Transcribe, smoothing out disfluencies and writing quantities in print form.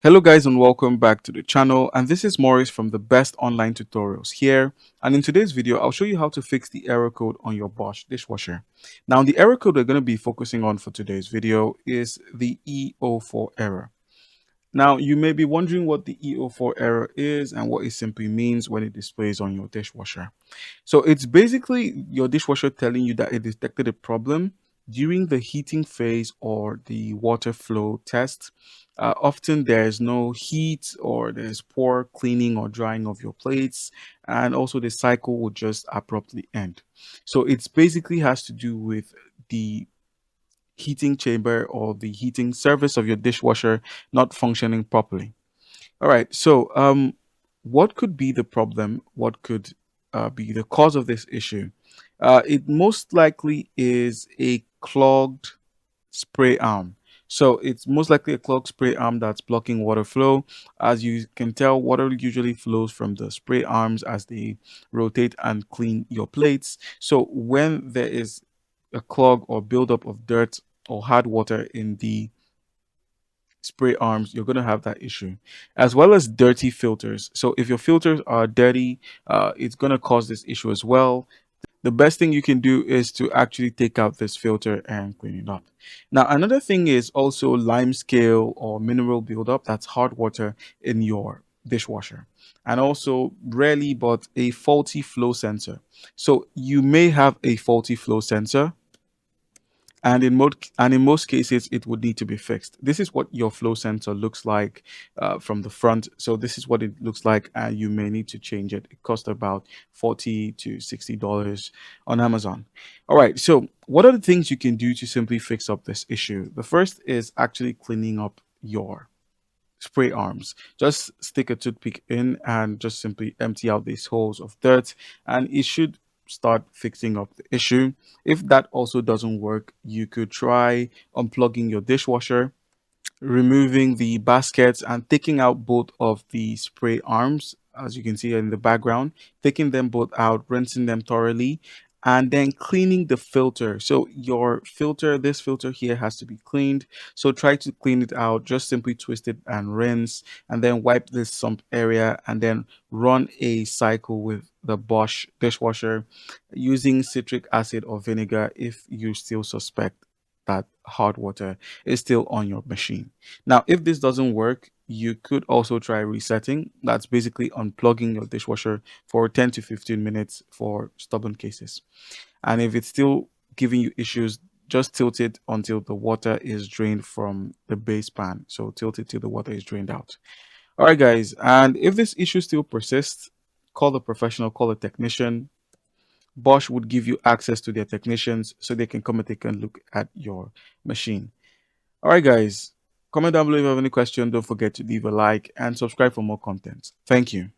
Hello guys and welcome back to the channel, and this is Maurice from the best online tutorials here. And in today's video I'll show you how to fix the error code on your Bosch dishwasher. Now the error code we're going to be focusing on for today's video is the E04 error. Now you may be wondering what the E04 error is and what it simply means when it displays on your dishwasher. So it's basically your dishwasher telling you that it detected a problem during the heating phase or the water flow test. Often there's no heat or there's poor cleaning or drying of your plates, and also the cycle will just abruptly end. So it's basically has to do with the heating chamber or the heating surface of your dishwasher not functioning properly. All right. So, what could be the problem? What could be the cause of this issue? It most likely is a clogged spray arm. So it's most likely a clogged spray arm that's blocking water flow. As you can tell, water usually flows from the spray arms as they rotate and clean your plates. So when there is a clog or buildup of dirt or hard water in the spray arms, you're going to have that issue, as well as dirty filters. So if your filters are dirty, it's going to cause this issue as well. The best thing you can do is to actually take out this filter and clean it up. Now another thing is also lime scale or mineral buildup, that's hard water in your dishwasher, and also rarely but a faulty flow sensor. So you may have a faulty flow sensor, and in most cases it would need to be fixed. This is what your flow sensor looks like from the front. So this is what it looks like, and you may need to change it. It costs about $40 to $60 on Amazon. All right, so what are the things you can do to simply fix up this issue? The first is actually cleaning up your spray arms. Just stick a toothpick in and just simply empty out these holes of dirt, and it should start fixing up the issue. If that also doesn't work, you could try unplugging your dishwasher, removing the baskets and taking out both of the spray arms, as you can see in the background, taking them both out, rinsing them thoroughly, and then cleaning the filter. So your filter, this filter here, has to be cleaned. So try to clean it out. Just simply twist it and rinse, and then wipe this sump area, and then run a cycle with the Bosch dishwasher using citric acid or vinegar if you still suspect that hard water is still on your machine. Now, if this doesn't work, you could also try resetting. That's basically unplugging your dishwasher for 10 to 15 minutes for stubborn cases. And if it's still giving you issues, just tilt it until the water is drained from the base pan. So tilt it till the water is drained out. All right, guys. And if this issue still persists, call the professional, call a technician. Bosch would give you access to their technicians so they can come and take a look at your machine. All right, guys. Comment down below if you have any question. Don't forget to leave a like and subscribe for more content. Thank you.